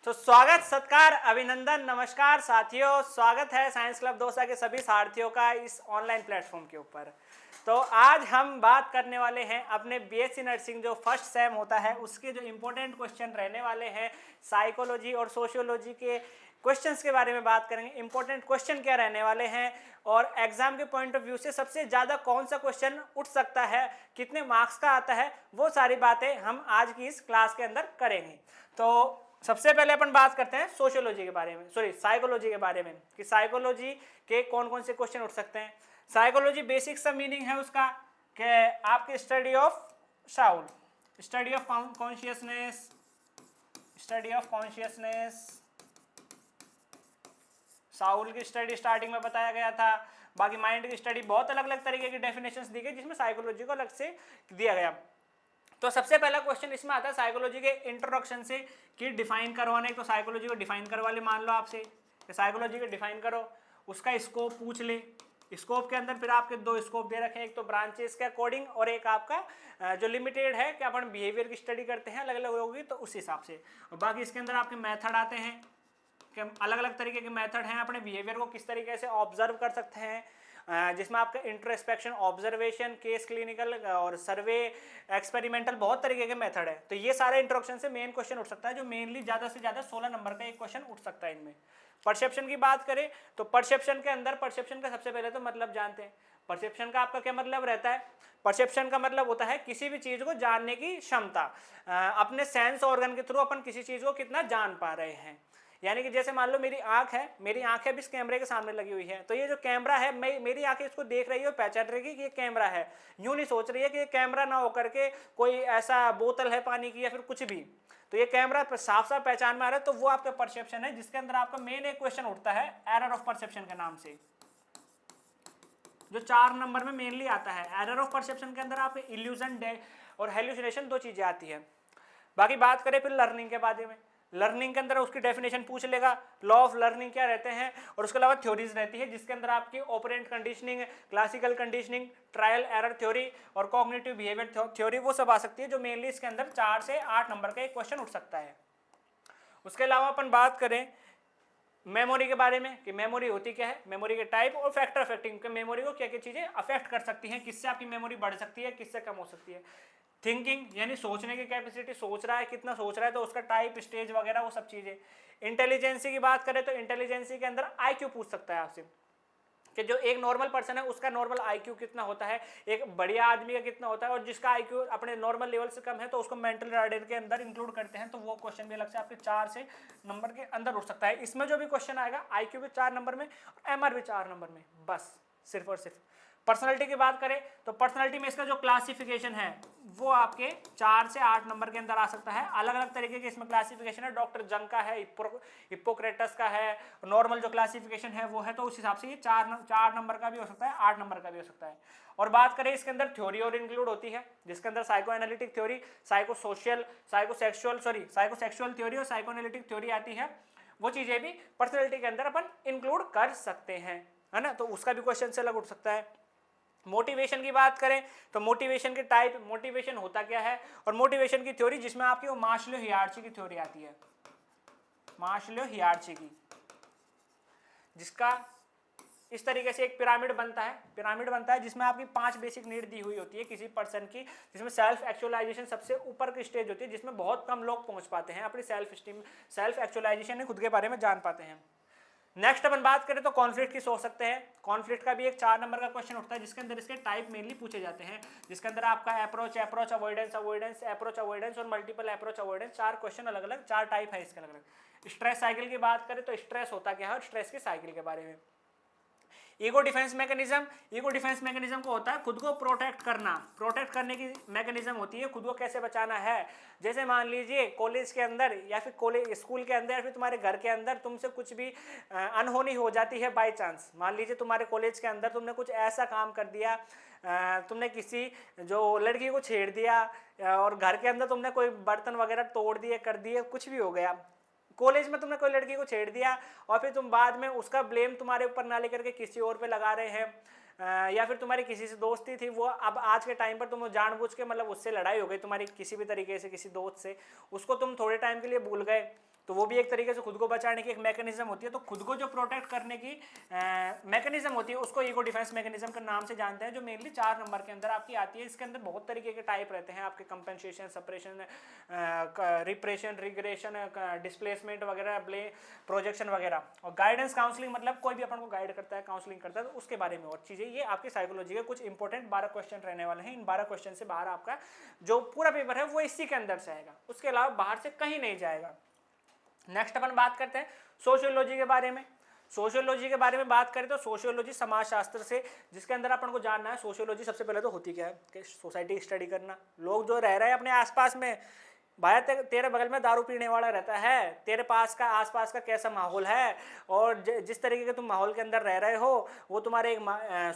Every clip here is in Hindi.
तो स्वागत, सत्कार, अभिनंदन, नमस्कार साथियों। स्वागत है साइंस क्लब दौसा के सभी साथियों का इस ऑनलाइन प्लेटफॉर्म के ऊपर। तो आज हम बात करने वाले हैं अपने बीएससी नर्सिंग जो फर्स्ट सेम होता है उसके जो इम्पोर्टेंट क्वेश्चन रहने वाले हैं साइकोलॉजी और सोशियोलॉजी के क्वेश्चंस के बारे में बात करेंगे। इंपॉर्टेंट क्वेश्चन क्या रहने वाले हैं और एग्जाम के पॉइंट ऑफ व्यू से सबसे ज़्यादा कौन सा क्वेश्चन उठ सकता है, कितने मार्क्स का आता है, वो सारी बातें हम आज की इस क्लास के अंदर करेंगे। तो सबसे पहले अपन बात करते हैं सोशियोलॉजी के बारे में, साइकोलॉजी के बारे में कि साइकोलॉजी के कौन कौन से क्वेश्चन उठ सकते हैं। साइकोलॉजी बेसिक सा मीनिंग है उसका कि आपकी study of Saul, study of consciousness, study of consciousness. Saul की स्टडी स्टार्टिंग में बताया गया था। बाकी माइंड की स्टडी बहुत अलग अलग तरीके की डेफिनेशंस दी गई जिसमें साइकोलॉजी को अलग से दिया गया। तो सबसे पहला क्वेश्चन इसमें आता है साइकोलॉजी के इंट्रोडक्शन से कि डिफाइन करवाने। तो साइकोलॉजी को डिफाइन करवा ले, मान लो आपसे कि साइकोलॉजी को डिफाइन करो, उसका स्कोप पूछ ले। स्कोप के अंदर फिर आपके दो स्कोप दे रखे हैं, एक तो ब्रांचेस के अकॉर्डिंग और एक आपका जो लिमिटेड है कि अपन बिहेवियर की स्टडी करते हैं अलग अलग होगी तो उस हिसाब से। और बाकी इसके अंदर आपके मेथड आते हैं कि अलग अलग तरीके के मेथड हैं अपने बिहेवियर को किस तरीके से ऑब्जर्व कर सकते हैं, जिसमें आपका इंट्रोस्पेक्शन, ऑब्जर्वेशन, केस क्लिनिकल और सर्वे, एक्सपेरिमेंटल, बहुत तरीके के मेथड है। तो ये सारे इंट्रोडक्शन से मेन क्वेश्चन उठ सकता है जो मेनली ज़्यादा से ज़्यादा 16 नंबर का एक क्वेश्चन उठ सकता है इनमें। परसेप्शन की बात करें तो परसेप्शन के अंदर परसेप्शन का सबसे पहले तो मतलब जानते हैं। परसेप्शन का आपका क्या मतलब रहता है? परसेप्शन का मतलब होता है किसी भी चीज़ को जानने की क्षमता। अपने सेंस ऑर्गन के थ्रू अपन किसी चीज़ को कितना जान पा रहे हैं। यानी कि जैसे मान लो मेरी आंख है भी इस कैमरे के सामने लगी हुई है, तो ये जो कैमरा है मेरी आंखें इसको देख रही है और पहचान रही है कि ये कैमरा है। यूं नहीं सोच रही है कि ये कैमरा ना होकर के कोई ऐसा बोतल है पानी की या फिर कुछ भी। तो ये कैमरा साफ साफ पहचान में आ रहा है, तो वो आपका परसेप्शन है जिसके अंदर आपका मेन एक क्वेश्चन उठता है एरर ऑफ परसेप्शन के नाम से, जो 4 नंबर में मेनली आता है। एरर ऑफ परसेप्शन के अंदर आपके इल्यूजन और हेल्यूसिनेशन दो चीजें आती है। बाकी बात करें फिर लर्निंग के बारे में, लर्निंग के अंदर उसकी डेफिनेशन पूछ लेगा, लॉ ऑफ लर्निंग क्या रहते हैं, और उसके अलावा थ्योरीज रहती है जिसके अंदर आपकी operant conditioning, classical conditioning, trial error theory और कॉग्निटिव बिहेवियर थ्योरी वो सब आ सकती है, जो मेनली इसके अंदर 4 से 8 नंबर का एक क्वेश्चन उठ सकता है। उसके अलावा अपन बात करें मेमोरी के बारे में कि मेमोरी होती क्या है, मेमोरी के टाइप और फैक्टर अफेक्टिंग के मेमोरी को क्या क्या चीजें अफेक्ट कर सकती हैं, किससे आपकी मेमोरी बढ़ सकती है, किससे कम हो सकती है। थिंकिंग यानी सोचने की कैपेसिटी, सोच रहा है कितना सोच रहा है, तो उसका टाइप, स्टेज वगैरह वो सब चीजें। इंटेलिजेंसी की बात करें तो इंटेलिजेंसी के अंदर आईक्यू पूछ सकता है आपसे कि जो एक नॉर्मल पर्सन है उसका नॉर्मल आईक्यू कितना होता है, एक बढ़िया आदमी का कितना होता है, और जिसका आईक्यू अपने नॉर्मल लेवल से कम है तो उसको मेंटल रिटार्डेड के अंदर इंक्लूड करते हैं। तो वो क्वेश्चन भी अलग से आपके 4 से नंबर के अंदर उठ सकता है। इसमें जो भी क्वेश्चन आएगा आईक्यू भी 4 नंबर में और एमआर भी 4 नंबर में, बस सिर्फ और सिर्फ। पर्सनालिटी की बात करें तो पर्सनालिटी में इसका जो क्लासिफिकेशन है वो आपके 4 से 8 नंबर के अंदर आ सकता है। अलग अलग तरीके के इसमें क्लासिफिकेशन है, डॉक्टर जंग का है, हिप्पोक्रेटस का है, नॉर्मल जो क्लासिफिकेशन है वो है, तो उस हिसाब से ये 4 नंबर का भी हो सकता है, 8 नंबर का भी हो सकता है। और बात करें इसके अंदर थ्योरी और इंक्लूड होती है जिसके अंदर psycho analytic theory, psychosexual theory और साइको एनालिटिक थ्योरी आती है। वो चीजें भी पर्सनैलिटी के अंदर अपन इंक्लूड कर सकते हैं, है ना, तो उसका भी क्वेश्चन से अलग उठ सकता है। मोटिवेशन की बात करें तो मोटिवेशन के टाइप, मोटिवेशन होता क्या है, और मोटिवेशन की थ्योरी जिसमें आपकी वो मार्शलो हियार्ची की थ्योरी आती है, मार्शलो हियार्ची की, जिसका इस तरीके से एक पिरामिड बनता है जिसमें आपकी 5 बेसिक नीड दी हुई होती है किसी पर्सन की, जिसमें सेल्फ एक्चुअलाइजेशन सबसे ऊपर की स्टेज होती है जिसमें बहुत कम लोग पहुंच पाते हैं अपनी सेल्फ स्टीम, सेल्फ एक्चुअलाइजेशन में खुद के बारे में जान पाते हैं। नेक्स्ट अपन बात करें तो कॉन्फ्लिक्ट की सोच सकते हैं। कॉन्फ्लिक्ट का भी एक 4 नंबर का क्वेश्चन उठता है जिसके अंदर इसके टाइप मेनली पूछे जाते हैं, जिसके अंदर आपका अप्रोच अवॉइडेंस, अप्रोच अवॉइडेंस और मल्टीपल अप्रोच अवॉइडेंस, 4 क्वेश्चन अलग अलग, 4 टाइप है इसके अलग अलग। स्ट्रेस साइकिल की बात करें तो स्ट्रेस होता क्या है और स्ट्रेस की साइकिल के बारे में। ईगो डिफेंस मैकेनिज्म को होता है खुद को प्रोटेक्ट करने की मैकेनिज्म होती है, खुद को कैसे बचाना है। जैसे मान लीजिए कॉलेज के अंदर या फिर स्कूल के अंदर या फिर तुम्हारे घर के अंदर तुमसे कुछ भी अनहोनी हो जाती है बाय चांस। मान लीजिए तुम्हारे कॉलेज के अंदर तुमने कुछ ऐसा काम कर दिया, तुमने किसी जो लड़की को छेड़ दिया, और घर के अंदर तुमने कोई बर्तन वगैरह तोड़ दिए, कर दिए, कुछ भी हो गया। कॉलेज में तुमने कोई लड़की को छेड़ दिया और फिर तुम बाद में उसका ब्लेम तुम्हारे ऊपर ना लेकर के किसी और पे लगा रहे हैं, या फिर तुम्हारी किसी से दोस्ती थी, वो अब आज के टाइम पर तुम जानबूझ के मतलब उससे लड़ाई हो गई तुम्हारी किसी भी तरीके से किसी दोस्त से, उसको तुम थोड़े टाइम के लिए भूल गए, तो वो भी एक तरीके से खुद को बचाने की एक मैकेनिज्म होती है। तो खुद को जो प्रोटेक्ट करने की मैकेनिज्म होती है उसको ईगो डिफेंस मैकेनिज्म के नाम से जानते हैं, जो मेनली 4 नंबर के अंदर आपकी आती है। इसके अंदर बहुत तरीके के टाइप रहते हैं आपके, compensation, suppression, repression, regression, displacement वगैरह, प्रोजेक्शन वगैरह। और गाइडेंस काउंसलिंग मतलब कोई भी अपन को गाइड करता है, काउंसलिंग करता है, तो उसके बारे में और चीजें। ये आपकी साइकोलॉजी के कुछ इंपॉर्टेंट 12 क्वेश्चन रहने वाले हैं। इन 12 क्वेश्चन से बाहर आपका जो पूरा पेपर है वो इसी के अंदर से आएगा, उसके अलावा बाहर से कहीं नहीं जाएगा। नेक्स्ट अपन बात करते हैं सोशियोलॉजी के बारे में। सोशियोलॉजी के बारे में बात करें तो सोशियोलॉजी समाजशास्त्र से, जिसके अंदर अपन को जानना है सोशियोलॉजी सबसे पहले तो होती क्या है कि सोसाइटी स्टडी करना। लोग जो रह रहे हैं अपने आसपास में, भाई तेरे बगल में दारू पीने वाला रहता है, तेरे पास का आसपास का कैसा माहौल है, और जिस तरीके के तुम माहौल के अंदर रह रहे हो वो तुम्हारे एक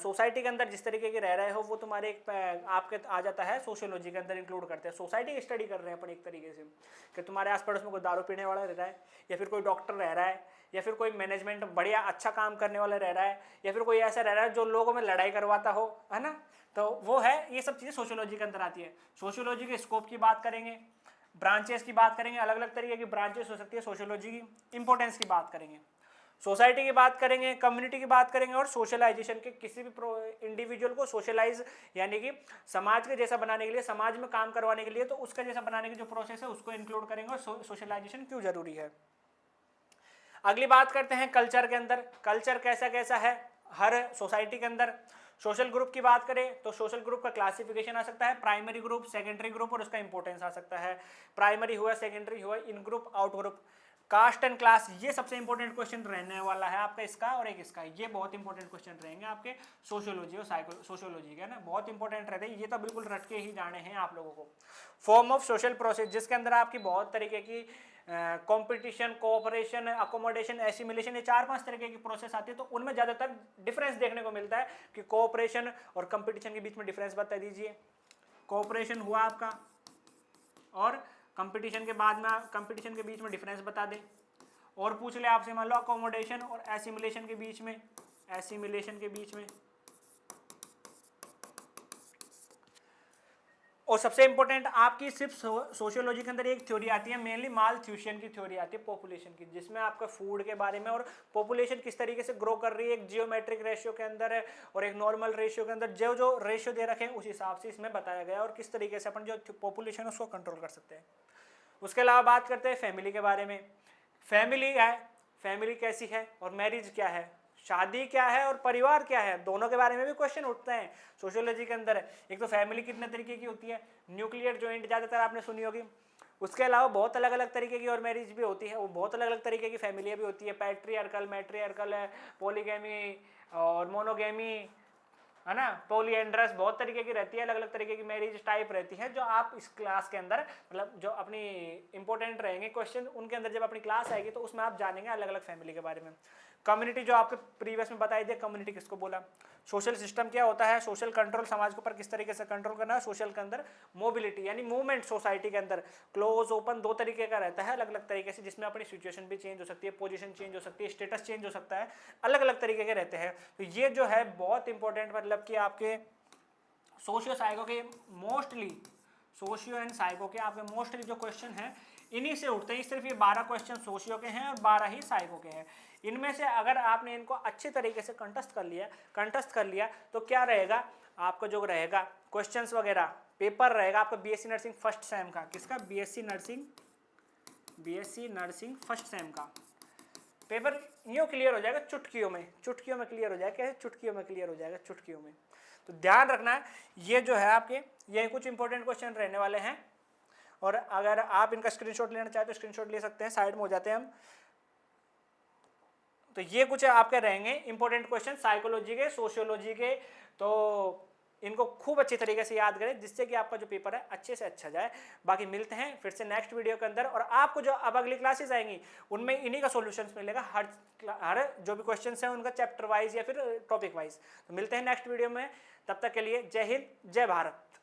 सोसाइटी के अंदर जिस तरीके के रह रहे हो वो तुम्हारे एक आपके आ जाता है, सोशियोलॉजी के अंदर इंक्लूड करते हैं। सोसाइटी की स्टडी कर रहे हैं अपन एक तरीके से, कि तुम्हारे आस पड़ोस में कोई दारू पीने वाला रह रहा है, या फिर कोई डॉक्टर रह रहा है, या फिर कोई मैनेजमेंट बढ़िया अच्छा काम करने वाला रह रहा है, या फिर कोई ऐसा रह रहा है जो लोगों में लड़ाई करवाता हो, है ना। तो वो है, ये सब चीज़ें सोशियोलॉजी के अंदर आती है। सोशियोलॉजी के स्कोप की बात करेंगे, ब्रांचेस की बात करेंगे, अलग अलग तरीके की ब्रांचेस हो सकती है सोशियोलॉजी की। इंपॉर्टेंस की बात करेंगे, सोसाइटी की बात करेंगे, कम्युनिटी की बात करेंगे, और सोशलाइजेशन के किसी भी इंडिविजुअल को सोशलाइज यानी कि समाज के जैसा बनाने के लिए, समाज में काम करवाने के लिए, तो उसका जैसा बनाने की जो प्रोसेस है उसको इंक्लूड करेंगे, और सोशलाइजेशन क्यों जरूरी है। अगली बात करते हैं कल्चर के अंदर, कल्चर कैसा कैसा है हर सोसाइटी के अंदर। सोशल ग्रुप की बात करें तो सोशल ग्रुप का क्लासिफिकेशन आ सकता है, प्राइमरी ग्रुप, सेकेंडरी ग्रुप, और उसका इंपॉर्टेंस आ सकता है। प्राइमरी हुआ, सेकेंडरी हुआ, in group, out group, caste and class, ये सबसे इंपॉर्टेंट क्वेश्चन रहने वाला है आपका, इसका और एक इसका। ये बहुत इंपॉर्टेंट क्वेश्चन रहेंगे आपके सोशियोलॉजी और सोशियोलॉजी के, ना, बहुत इंपॉर्टेंट रहते हैं ये, तो बिल्कुल रट के ही जाने हैं आप लोगों को। फॉर्म ऑफ सोशल प्रोसेस, जिसके अंदर आपकी बहुत तरीके की कंपटीशन, कोऑपरेशन, अकोमोडेशन, एसिमिलेशन, ये 4-5 तरीके की प्रोसेस आती है। तो उनमें ज़्यादातर डिफरेंस देखने को मिलता है कि कोऑपरेशन और कंपटीशन के बीच में डिफरेंस बता दीजिए। कोऑपरेशन हुआ आपका, और कंपटीशन के बाद में कंपटीशन के बीच में डिफरेंस बता दे। और पूछ ले आपसे, मान लो अकोमोडेशन और एसिमिलेशन के बीच में, एसिमिलेशन के बीच में। और सबसे इंपॉर्टेंट आपकी सिर्फ सोशियोलॉजी के अंदर एक थ्योरी आती है, मेनली मालथ्यूशन की थ्योरी आती है पॉपुलेशन की, जिसमें आपका फूड के बारे में और पॉपुलेशन किस तरीके से ग्रो कर रही है, एक जियोमेट्रिक रेशियो के अंदर है और एक नॉर्मल रेशियो के अंदर, जो जो रेशियो दे रखे हैं उस हिसाब से इसमें बताया गया है, और किस तरीके से अपन जो पॉपुलेशन है उसको कंट्रोल कर सकते हैं। उसके अलावा बात करते हैं फैमिली के बारे में। फैमिली है, फैमिली कैसी है, और मैरिज क्या है, शादी क्या है और परिवार क्या है, दोनों के बारे में भी क्वेश्चन उठते हैं सोशियोलॉजी के अंदर। एक तो फैमिली कितने तरीके की होती है, न्यूक्लियर जॉइंट ज़्यादातर आपने सुनी होगी। उसके अलावा बहुत अलग अलग तरीके की और मैरिज भी होती है, वो बहुत अलग अलग तरीके की फैमिलियाँ भी होती है, पैट्रियार्कल, मैट्रियार्कल, पॉलीगैमी और मोनोगैमी, है ना, पॉलीएंड्रस, बहुत तरीके की रहती है, अलग अलग तरीके की मैरिज टाइप रहती है, जो आप इस क्लास के अंदर मतलब जो अपनी इंपॉर्टेंट रहेंगे क्वेश्चन उनके अंदर जब अपनी क्लास आएगी तो उसमें आप जानेंगे अलग अलग फैमिली के बारे में। कम्युनिटी जो आपके प्रीवियस में बताई थी, कम्युनिटी किसको बोला। सोशल सिस्टम क्या होता है, सोशल कंट्रोल, समाज के ऊपर किस तरीके से कंट्रोल करना है। सोशल के अंदर मोबिलिटी यानी मूवमेंट, सोसाइटी के अंदर क्लोज ओपन दो तरीके का रहता है, अलग अलग तरीके से, जिसमें अपनी सिचुएशन भी चेंज हो सकती है, पोजीशन चेंज हो सकती है, स्टेटस चेंज हो सकता है, अलग अलग तरीके के रहते हैं। तो ये जो है बहुत इंपॉर्टेंट, मतलब कि आपके सोशियो साइको के मोस्टली, सोशियो एंड साइको के आपके मोस्टली जो क्वेश्चन हैं इन्हीं से उठते हैं। सिर्फ ये 12 क्वेश्चन सोशियो के हैं और 12 ही साइको के हैं। इनमें से अगर आपने इनको अच्छे तरीके से कंटेस्ट कर लिया तो क्या रहेगा आपका, जो रहेगा क्वेश्चंस वगैरह, पेपर रहेगा आपका बीएससी नर्सिंग फर्स्ट सेम का। किसका? बीएससी नर्सिंग फर्स्ट सेम का पेपर यूँ क्लियर हो जाएगा चुटकियों में क्लियर हो जाएगा। कैसे? चुटकियों में क्लियर हो जाएगा, चुटकियों में। तो ध्यान रखना है, ये जो है आपके ये कुछ इंपॉर्टेंट क्वेश्चन रहने वाले हैं, और अगर आप इनका स्क्रीनशॉट लेना चाहे तो स्क्रीनशॉट ले सकते हैं, साइड में हो जाते हैं हम। तो ये कुछ आपके रहेंगे इंपॉर्टेंट क्वेश्चन साइकोलॉजी के, सोशियोलॉजी के। तो इनको खूब अच्छी तरीके से याद करें, जिससे कि आपका जो पेपर है अच्छे से अच्छा जाए। बाकी मिलते हैं फिर से नेक्स्ट वीडियो के अंदर, और आपको जो अब अगली क्लासेस आएंगी उनमें इन्हीं का सॉल्यूशंस मिलेगा, हर जो भी क्वेश्चंस हैं उनका चैप्टर वाइज या फिर टॉपिक वाइज। तो मिलते हैं नेक्स्ट वीडियो में, तब तक के लिए जय हिंद, जय भारत।